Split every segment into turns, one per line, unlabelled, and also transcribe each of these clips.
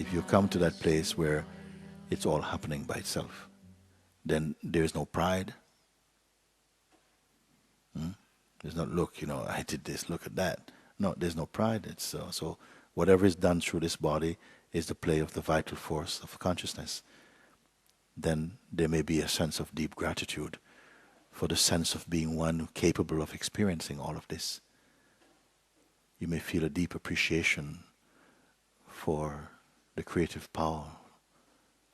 If you come to that place where it's all happening by itself, then there is no pride. There's not, look, I did this, look at that. No, there's no pride. It's so whatever is done through this body is the play of the vital force of consciousness. Then there may be a sense of deep gratitude for the sense of being one capable of experiencing all of this. You may feel a deep appreciation for the creative power,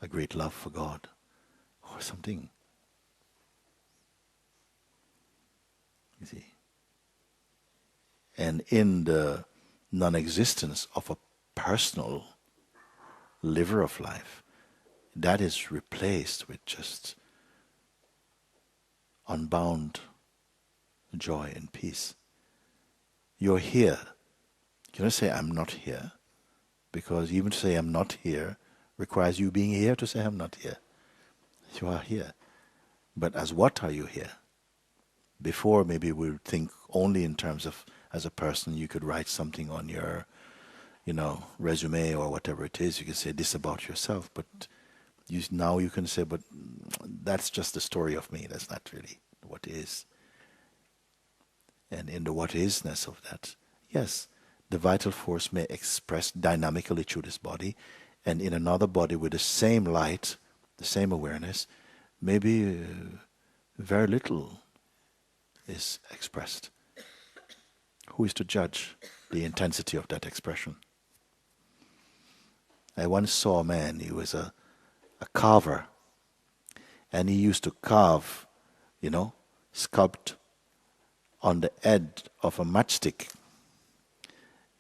a great love for God, or something. You see? And in the non-existence of a personal liver of life, that is replaced with just unbound joy and peace. You're here. You don't say, I'm not here. Because even to say I'm not here requires you being here to say I'm not here. You are here. But as what are you here? Before, maybe we'll think only in terms of, as a person, you could write something on your, resume or whatever it is. You can say this about yourself, but now you can say, but that's just the story of me. That's not really what is. And in the what isness of that, yes, the vital force may express dynamically through this body, and in another body with the same light, the same awareness, maybe very little is expressed. Who is to judge the intensity of that expression? I once saw a man, he was a carver, and he used to carve, sculpt on the edge of a matchstick.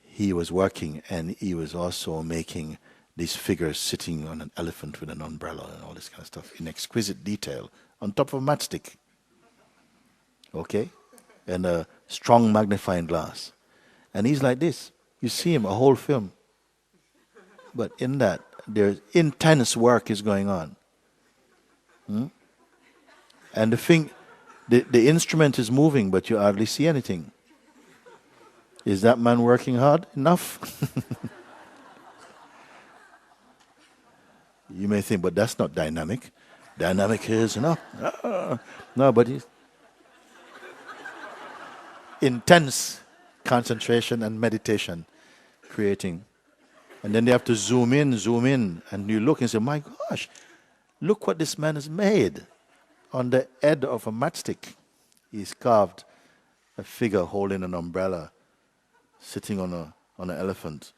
He was working, and he was also making these figures sitting on an elephant with an umbrella and all this kind of stuff in exquisite detail on top of a matchstick. Okay? And a strong magnifying glass. And he's like this. You see him, a whole film. But in that, there's intense work is going on. And the instrument is moving, but you hardly see anything. Is that man working hard enough? You may think, but that's not dynamic. Dynamic is, no, but it's intense concentration and meditation creating. And then they have to zoom in, and you look and say, my gosh, look what this man has made. On the edge of a matchstick, he's carved a figure holding an umbrella, sitting on an elephant,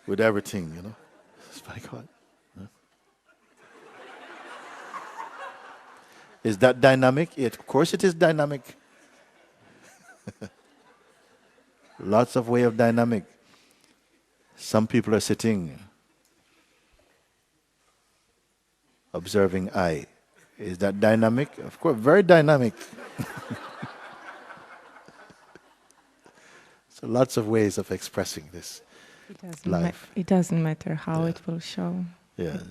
with everything, It's my God. Is that dynamic? Of course it is dynamic. Lots of way of dynamic. Some people are sitting, observing I. Is that dynamic? Of course, very dynamic. So lots of ways of expressing this life.
It doesn't matter how it will show.
Yes.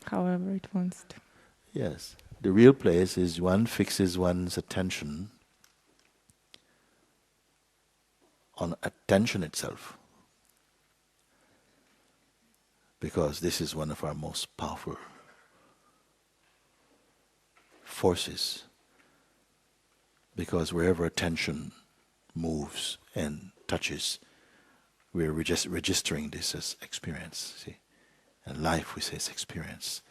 However it wants to.
Yes. The real place is one fixes one's attention on attention itself. Because this is one of our most powerful forces. Because wherever attention moves and touches, we're just registering this as experience. See? And life, we say, is experience.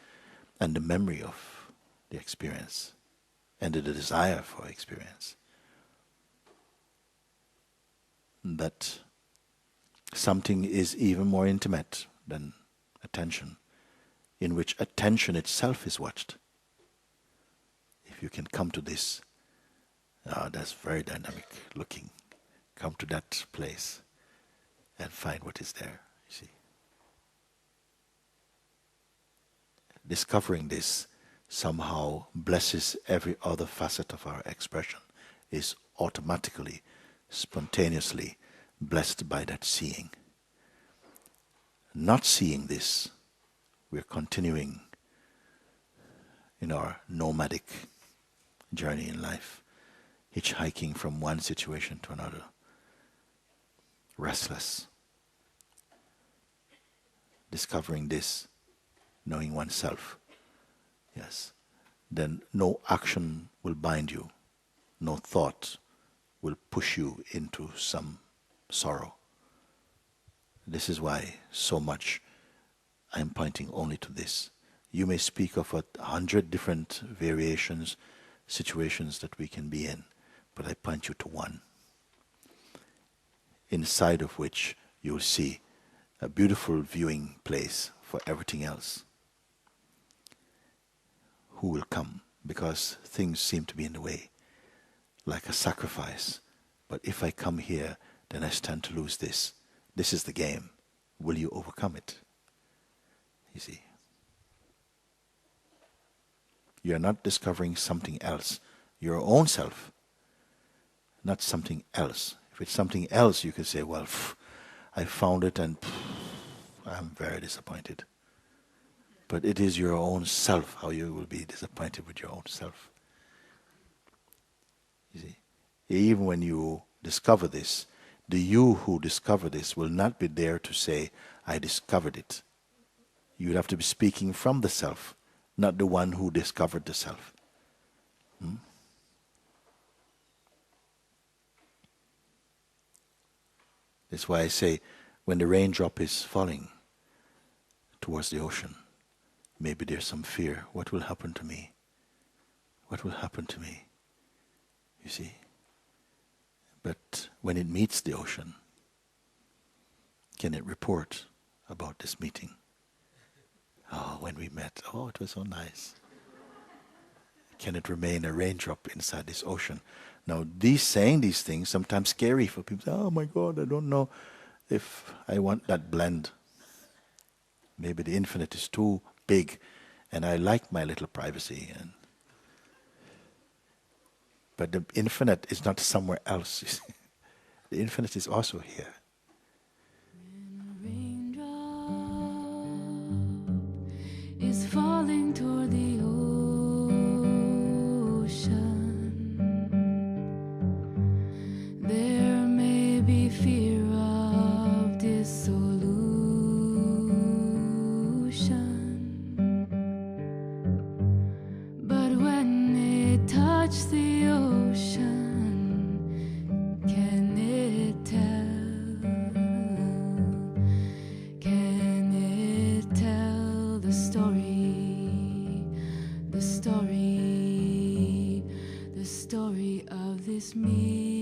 And the memory of the experience and the desire for experience. That something is even more intimate than attention, in which attention itself is watched. If you can come to this, that's very dynamic looking. Come to that place and find what is there, you see. Discovering this somehow blesses every other facet of our expression, is automatically, spontaneously blessed by that seeing. Not seeing this, we're continuing in our nomadic journey in life, hitchhiking from one situation to another, restless. discovering this, knowing oneself, yes, then no action will bind you, no thought will push you into some sorrow. This is why so much I am pointing only to this. You may speak of 100 different variations, situations that we can be in, but I point you to one, inside of which you'll see a beautiful viewing place for everything else. Who will come? Because things seem to be in the way, like a sacrifice. But if I come here, then I stand to lose this. This is the game. Will you overcome it? You see. You're not discovering something else. Your own self, not something else. If it's something else, you could say, well, I found it and I'm very disappointed. But it is your own self, how you will be disappointed with your own self. You see, even when you discover this, the you who discover this will not be there to say, I discovered it. You would have to be speaking from the self, not the one who discovered the self. That's why I say, when the raindrop is falling towards the ocean, maybe there's some fear. What will happen to me? What will happen to me? You see? But when it meets the ocean, can it report about this meeting? Oh, when we met, oh, it was so nice. Can it remain a raindrop inside this ocean? Now, saying these things sometimes scary for people. Oh my God, I don't know if I want that blend. Maybe the infinite is too big, and I like my little privacy. But the infinite is not somewhere else. You see. The infinite is also here.
When a raindrop is falling toward the ocean, there may be fear of dissolution. But when it touches the ocean, can it tell? Can it tell the story? The story, the story of this meeting.